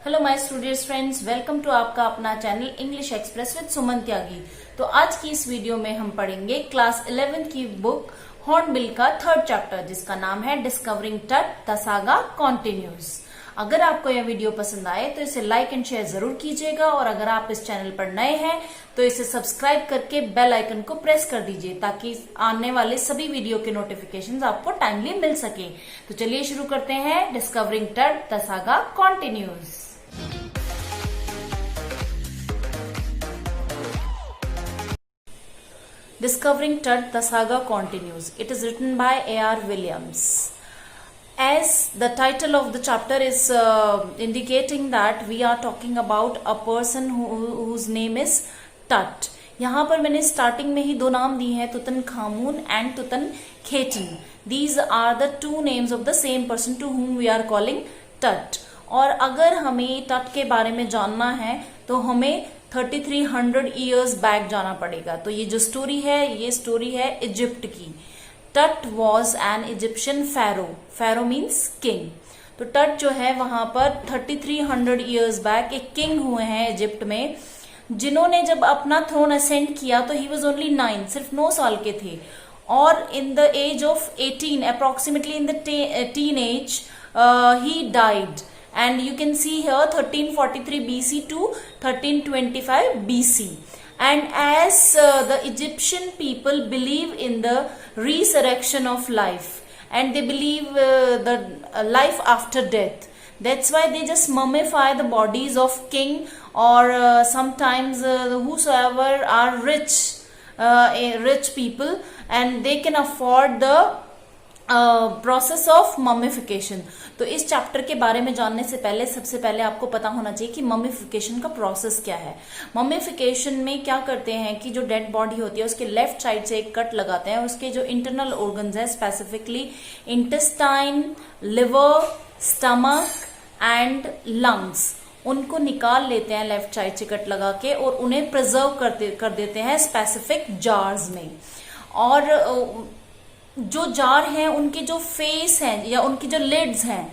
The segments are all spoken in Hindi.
Hello my students friends, welcome to आपका अपना channel English Express with Suman Tyagi. तो आज की इस वीडियो में हम पढ़ेंगे क्लास 11th की बुक हॉर्नबिल का 3rd चैप्टर, जिसका नाम है डिस्कवरिंग टट द सागा कॉन्टिन्यूज। अगर आपको यह वीडियो पसंद आए तो इसे लाइक एंड शेयर जरूर कीजिएगा, और अगर आप इस चैनल पर नए हैं तो इसे सब्सक्राइब करके बेल आइकन को प्रेस कर दीजिए, ताकि आने वाले सभी वीडियो के नोटिफिकेशंस आपको टाइमली मिल सके। तो चलिए शुरू करते हैं डिस्कवरिंग टट the saga continues. Discovering Tut, the saga continues. It is written by A.R. Williams. As the title of the chapter is indicating that we are talking about a person whose name is Tut. यहाँ पर मैंने स्टार्टिंग में ही दो नाम दिए हैं, तुतनखामुन and तुतनखेटन. These are the two names of the same person to whom we are calling Tut. और अगर हमें टट के बारे में जानना है तो हमें 3300 ईयर्स बैक जाना पड़ेगा। तो ये जो स्टोरी है, ये स्टोरी है इजिप्ट की। Tut was an Egyptian pharaoh. Pharaoh means king. तो टट जो है वहां पर 3300 ईयर्स बैक एक किंग हुए हैं इजिप्ट में, जिन्होंने जब अपना थ्रोन असेंड किया तो ही वॉज ओनली 9, सिर्फ 9 साल के थे। और in the age of 18, approximately in the teen age, he died. And you can see here 1343 BC to 1325 BC. And as the Egyptian people believe in the resurrection of life, and they believe the life after death, that's why they just mummify the bodies of king or sometimes whosoever are rich people, and they can afford the process of mummification. तो इस चैप्टर के बारे में जानने से पहले सबसे पहले आपको पता होना चाहिए कि ममिफिकेशन का प्रोसेस क्या है. ममिफिकेशन में क्या करते हैं कि जो डेड बॉडी होती है उसके लेफ्ट साइड से एक कट लगाते हैं, उसके जो इंटरनल ऑर्गन्स है, specifically intestine, liver, stomach and lungs, उनको निकाल लेते हैं लेफ्ट साइड से कट लगा के, और उन्हें प्रिजर्व कर देते हैं स्पेसिफिक जार्स में. और जो जार हैं उनके जो फेस हैं या उनकी जो लिड्स हैं,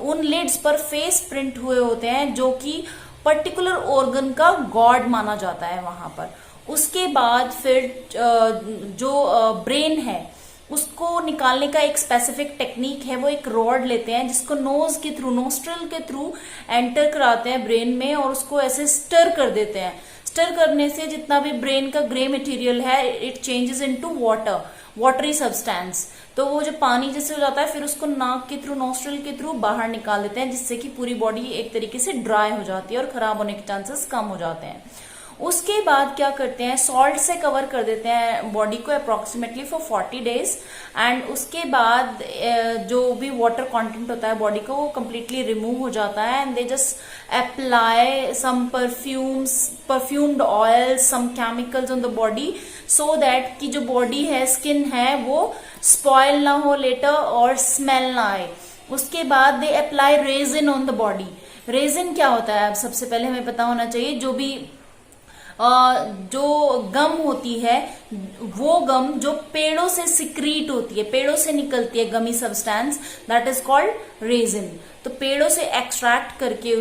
उन लिड्स पर फेस प्रिंट हुए होते हैं, जो कि पर्टिकुलर ऑर्गन का गॉड माना जाता है वहां पर. उसके बाद फिर जो ब्रेन है उसको निकालने का एक स्पेसिफिक टेक्निक है. वो एक रॉड लेते हैं जिसको नोज के थ्रू, नोस्ट्रल के थ्रू एंटर कराते हैं ब्रेन में, और उसको ऐसे स्टर कर देते हैं. स्टर करने से जितना भी ब्रेन का ग्रे मटेरियल है, it changes into water, watery substance. तो वो जो पानी जैसे हो जाता है, फिर उसको नाक के थ्रू, नोस्ट्रल के थ्रू बाहर निकाल देते हैं, जिससे कि पूरी बॉडी एक तरीके से ड्राई हो जाती है और खराब होने के चांसेस कम हो जाते हैं. उसके बाद क्या करते हैं, सॉल्ट से कवर कर देते हैं बॉडी को अप्रोक्सीमेटली फॉर 40 डेज. एंड उसके बाद जो भी वाटर कंटेंट होता है बॉडी को, वो कम्प्लीटली रिमूव हो जाता है. And they just apply some perfumed oil, some chemicals on the body, so that कि जो बॉडी है, स्किन है, वो स्पॉइल ना हो लेटर और स्मेल ना आए. उसके बाद they apply resin on the body. Resin क्या होता है, अब सबसे पहले हमें पता होना चाहिए. जो गम होती है, वो गम जो पेड़ों से सिक्रीट होती है, पेड़ों से निकलती है gummy substance, that is called resin. तो पेड़ों से एक्सट्रैक्ट करके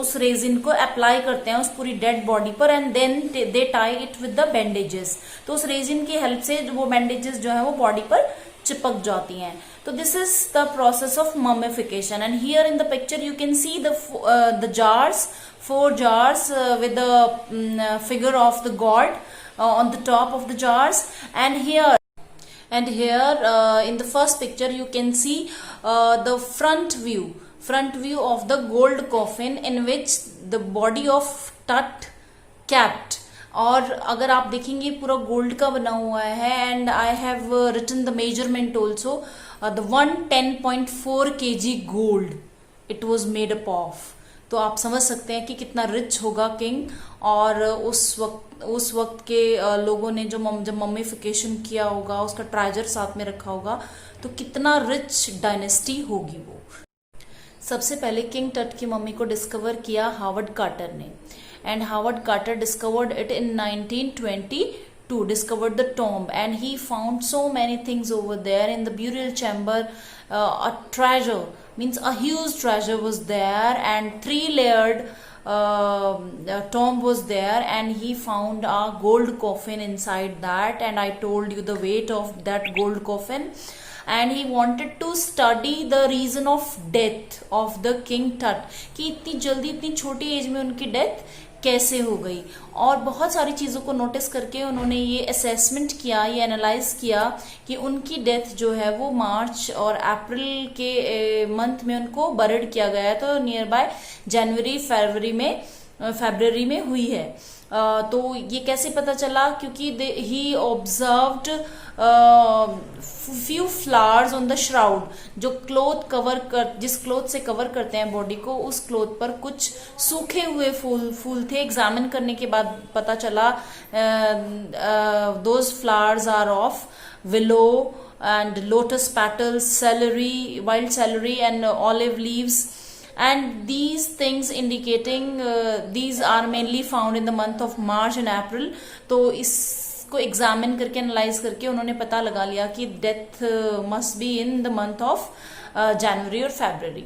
उस रेजिन को अप्लाई करते हैं उस पूरी डेड बॉडी पर, and then they tie it with the bandages. तो उस रेजिन की हेल्प से वो बैंडेजेस जो है वो बॉडी पर चिपक जाती हैं. तो this is the process of mummification. And here in the picture you can see the jars, 4 jars with the figure of the god on the top of the jars. And here in the first picture you can see the front view of the gold coffin in which the body of Tut kept. और अगर आप देखेंगे पूरा गोल्ड का बना हुआ है. And I have written the measurement also. The 110.4 kg gold it was made up of. तो आप समझ सकते हैं कि कितना रिच होगा किंग. और उस वक्त के लोगों ने जब मम्मीफिकेशन किया होगा, उसका ट्रेजर साथ में रखा होगा, तो कितना रिच डायनेस्टी होगी वो. सबसे पहले किंग टट की मम्मी को डिस्कवर किया हावर्ड कार्टर ने. And Howard Carter discovered it in 1922, discovered the tomb, and he found so many things over there in the burial chamber, a treasure means a huge treasure was there, and three-layered tomb was there, and he found a gold coffin inside that, and I told you the weight of that gold coffin. And he wanted to study the reason of death of the king Tut, कि इतनी जल्दी इतनी छोटी एज में उनकी डेथ कैसे हो गई, और बहुत सारी चीज़ों को नोटिस करके उन्होंने ये असेसमेंट किया, ये एनालाइज किया कि उनकी डेथ जो है वो मार्च और अप्रैल के मंथ में उनको बर्ड किया गया है, तो नियर बाय जनवरी फरवरी में हुई है। तो ये कैसे पता चला, क्योंकि he observed few flowers on the shroud, जो जिस क्लोथ से कवर करते हैं बॉडी को, उस क्लोथ पर कुछ सूखे हुए फूल थे। एग्जामिन करने के बाद पता चला those flowers are of willow and lotus petals, celery, wild celery and olive leaves, and these things indicating these are mainly found in the month of March and April। तो इसको एग्जामिन करके एनालाइज करके उन्होंने पता लगा लिया कि death must be in the month of January और फरवरी।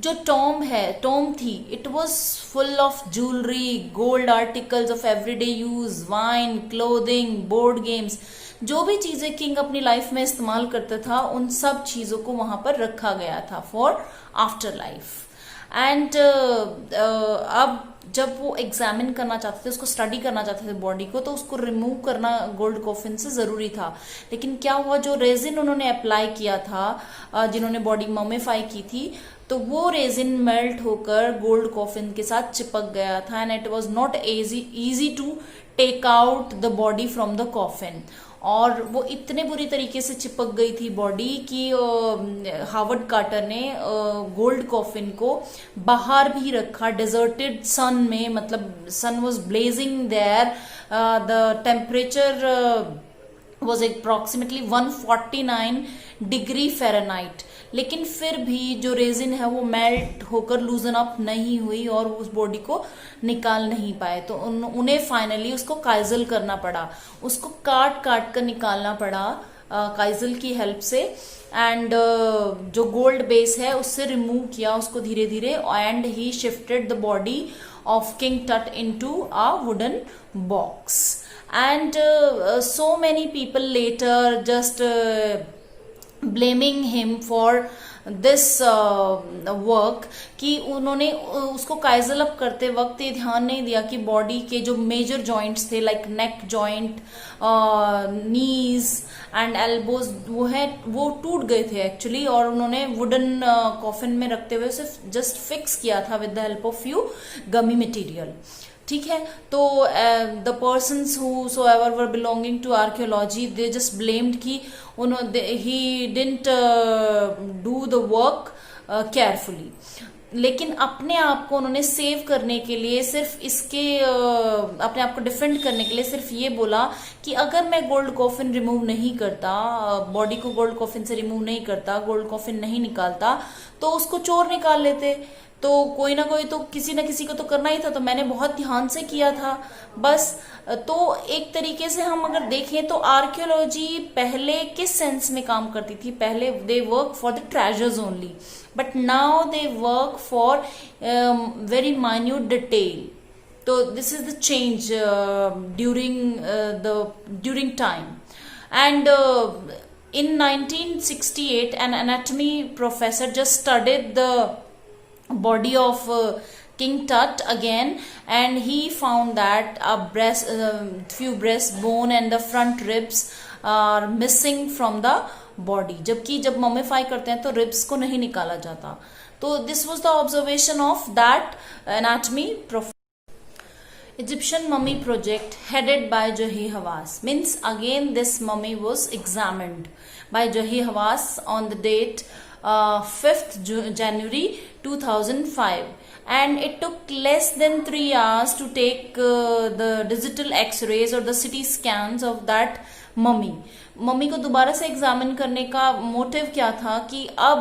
जो टॉम थी, it was full of jewellery, gold articles of everyday use, wine, clothing, board games, जो भी चीजें किंग अपनी लाइफ में इस्तेमाल करता था उन सब चीजों को वहां पर रखा गया था फॉर आफ्टर लाइफ। एंड अब जब वो एग्जामिन करना चाहते थे, उसको स्टडी करना चाहते थे बॉडी को, तो उसको रिमूव करना गोल्ड कॉफिन से जरूरी था। लेकिन क्या हुआ, जो रेजिन उन्होंने अप्लाई किया था, जिन्होंने बॉडी मॉमिफाई की थी, तो वो रेजिन मेल्ट होकर गोल्ड कॉफिन के साथ चिपक गया था, and it was not easy to take out the body from the coffin. और वो इतने बुरी तरीके से चिपक गई थी बॉडी कि हावर्ड कार्टर ने गोल्ड कॉफिन को बाहर भी रखा, डेजर्टेड सन में, मतलब sun was blazing there, the temperature was approximately 149 degree Fahrenheit. लेकिन फिर भी जो रेजिन है वो मेल्ट होकर लूजन अप नहीं हुई और उस बॉडी को निकाल नहीं पाए। तो उन्हें फाइनली उसको काइजल करना पड़ा, उसको काट काट कर निकालना पड़ा काइजल की हेल्प से, एंड जो गोल्ड बेस है उससे रिमूव किया उसको धीरे धीरे, and he shifted the body of King Tut into a wooden box, and so many people later just blaming him for this work, कि उन्होंने उसको काइजल अप करते वक्त ये ध्यान नहीं दिया कि बॉडी के जो मेजर जॉइंट्स थे, like neck joint, knees and elbows, वो टूट गए थे एक्चुअली, और उन्होंने वुडन कॉफिन में रखते हुए सिर्फ जस्ट फिक्स किया था with the help of few gummy material. ठीक है, तो the persons who so ever were belonging to archaeology, they just blamed कि he didn't do the work carefully. लेकिन अपने आप को उन्होंने सेव करने के लिए, सिर्फ इसके अपने आप को डिफेंड करने के लिए सिर्फ ये बोला कि अगर मैं गोल्ड कॉफिन रिमूव नहीं करता, बॉडी को गोल्ड कॉफिन से रिमूव नहीं करता, गोल्ड कॉफिन नहीं निकालता, तो उसको चोर निकाल लेते, तो कोई ना कोई तो किसी ना किसी को तो करना ही था, तो मैंने बहुत ध्यान से किया था बस। तो एक तरीके से हम अगर देखें तो आर्कियोलॉजी पहले किस सेंस में काम करती थी, पहले they work for the treasures only, but now they work for very minute detail. तो this is the change during time. And in 1968 an anatomy professor just studied the body of King Tut again, and he found that few breast bone and the front ribs are missing from the body, जबकि जब मम्मीफाई करते हैं तो रिब्स को नहीं निकाला जाता। तो this was the observation of that anatomy professor। Egyptian mummy project headed by Jahi Hawass, means again this mummy was examined by Jahi Hawass on the date 5th January 2005, and it took less than 3 hours to take the digital x-rays or the CT scans of that mummy। Mummy को दोबारा से एग्जामिन करने का मोटिव क्या था कि अब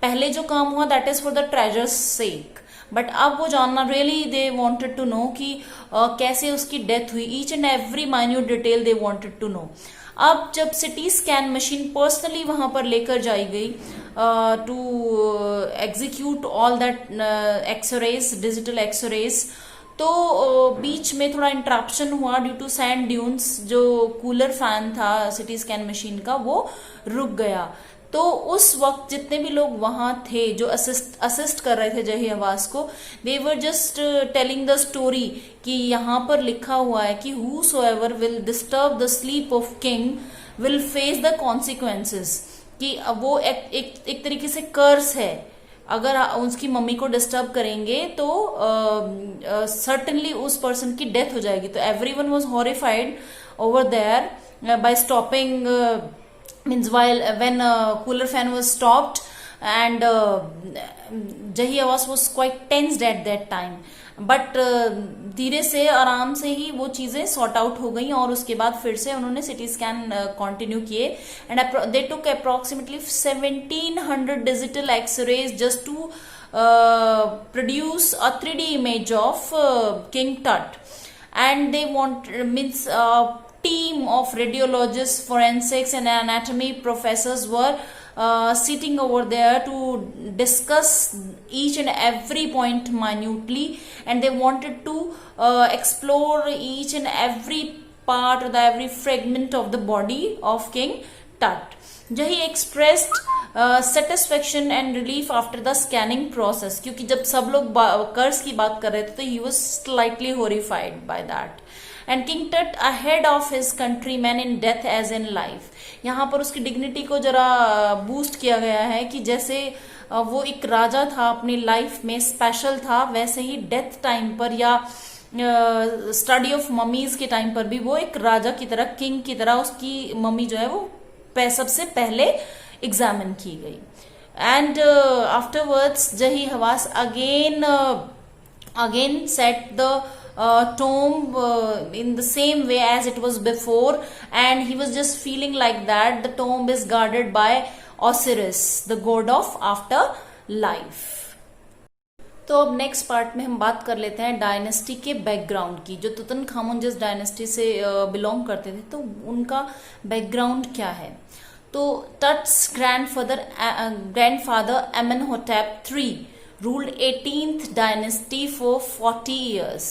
पहले जो काम हुआ that is for the treasures sake, but अब वो जानना, really they wanted to know कि कैसे उसकी डेथ हुई, each and every minute detail they wanted to know. अब जब सिटी स्कैन मशीन पर्सनली वहां पर लेकर जाई गई to execute all that x-rays, digital x-rays, तो बीच में थोड़ा इंटरप्शन हुआ ड्यू टू सैंड ड्यून्स। जो कूलर फैन था सिटी स्कैन मशीन का वो रुक गया। तो उस वक्त जितने भी लोग वहां थे जो असिस्ट कर रहे थे जही हवास को, they were just telling the story कि यहाँ पर लिखा हुआ है कि who so ever will disturb the sleep of king will face the consequences, कि वो एक तरीके से कर्स है। अगर उसकी मम्मी को डिस्टर्ब करेंगे तो सर्टनली उस पर्सन की डेथ हो जाएगी। तो everyone was horrified over there by stopping, means while when cooler fan was stopped, and Jahi Awas was quite tensed at that time, but धीरे से आराम से ही वो चीजें सॉर्ट आउट हो गई और उसके बाद फिर से उन्होंने सिटी स्कैन कंटिन्यू किए। And they took approximately 1700 digital x-rays just to produce a 3D image of King Tut, and they want means team of radiologists, forensics and anatomy professors were sitting over there to discuss each and every point minutely, and they wanted to explore each and every part or every fragment of the body of King Tut. Jahi expressed satisfaction and relief after the scanning process, क्योंकि जब सब लोग कर्स की बात कर रहे थे तो he was slightly horrified by that. And King Tut ahead of his countrymen in death as in life. यहाँ पर उसकी डिग्निटी को जरा बूस्ट किया गया है कि जैसे वो एक राजा था, अपनी लाइफ में स्पेशल था, वैसे ही डेथ टाइम पर या स्टडी ऑफ ममीज के टाइम पर भी वो एक राजा की तरह, किंग की तरह उसकी मम्मी जो है वो सबसे पहले एग्जामिन की गई। And afterwards Zahi Hawass again set the tomb in the same way as it was before, and he was just feeling like that the tomb is guarded by Osiris, the god of afterlife. तो अब नेक्स्ट पार्ट में हम बात कर लेते हैं डायनेस्टी के बैकग्राउंड की। जो तुतनखामुन जिस डायनेस्टी से बिलोंग करते थे तो उनका बैकग्राउंड क्या है। तो Tut's grandfather Amenhotep III ruled 18th dynasty for 40 years।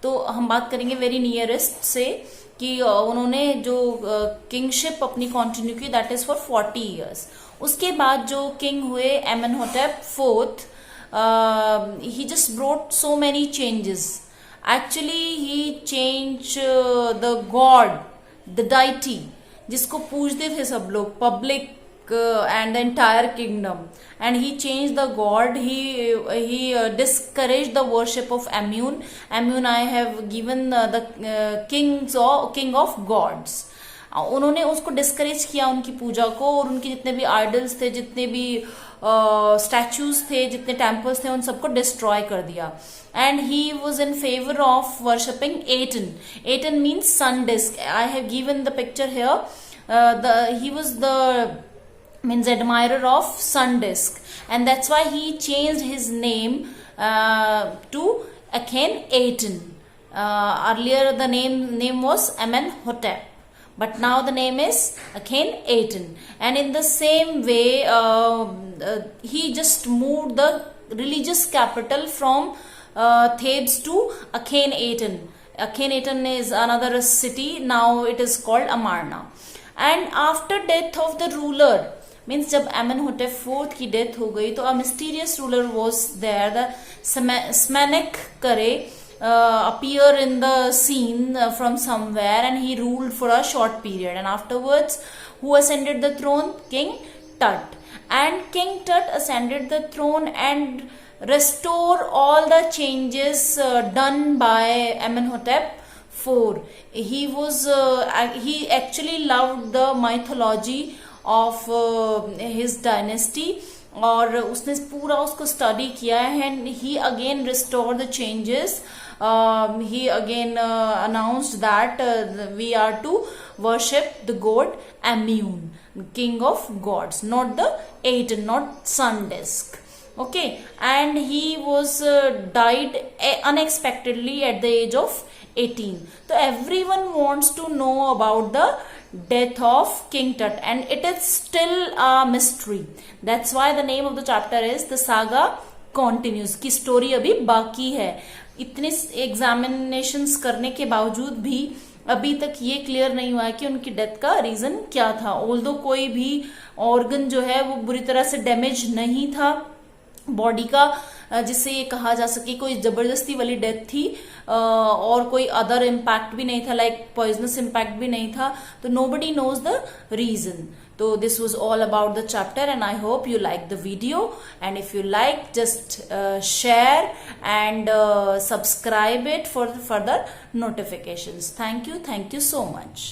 तो हम बात करेंगे वेरी नियरेस्ट से कि उन्होंने जो किंगशिप अपनी कंटिन्यू की, दैट इज फॉर 40 years। उसके बाद जो किंग हुए एमेनहोटेप IV, he just brought so many changes. Actually he changed the god, the deity जिसको पूजते थे सब लोग, public and the entire kingdom, and he changed the god. He discouraged the worship of Amun. I have given the king of gods. उन्होंने उसको डिस्करेज किया, उनकी पूजा को, और उनके जितने भी आइडल्स थे, जितने भी स्टैचूज थे, जितने टेम्पल्स थे, उन सबको डिस्ट्रॉय कर दिया। And he was in favour of worshipping Aten. Aten means sun disc. I have given the picture here. He was the means admirer of sun disk, and that's why he changed his name to Akhenaten. Earlier the name was Amenhotep, but now the name is Akhenaten. And in the same way he just moved the religious capital from Thebes to Akhenaten. Akhenaten is another city, now it is called Amarna. And after death of the ruler, means जब एमेनहोटेप IV की डेथ हो गई तो a mysterious ruler was there, the Smenkhkare appear in the scene from somewhere, and he ruled for a short period. And afterwards who ascended the throne? King Tut. And King Tut ascended the throne and restore all the changes done by Amenhotep IV. He actually loved the mythology of his dynasty, और उसने पूरा उसको स्टडी किया है। And he again restore the changes. He again announced that we are to worship the god Amun, king of gods, not the Aten, not sun disk. Okay, and he was died unexpectedly at the age of 18. So everyone wants to know about the death of King Tut, and it is still a mystery. That's why the name of the chapter is The Saga Continues, की स्टोरी अभी बाकी है. इतने एग्जामिनेशंस करने के बावजूद भी अभी तक ये क्लियर नहीं हुआ है कि उनकी डेथ का रीजन क्या था. ऑल्दो कोई भी ऑर्गन जो है वो बुरी तरह से डैमेज नहीं था बॉडी का, जिससे ये कहा जा सके कोई जबरदस्ती वाली डेथ थी, और कोई अदर इम्पैक्ट भी नहीं था, लाइक पॉइजनस इम्पैक्ट भी नहीं था. तो nobody knows the reason. So this was all about the chapter, and I hope you liked the video, and if you like, just share and subscribe it for further notifications. Thank you so much.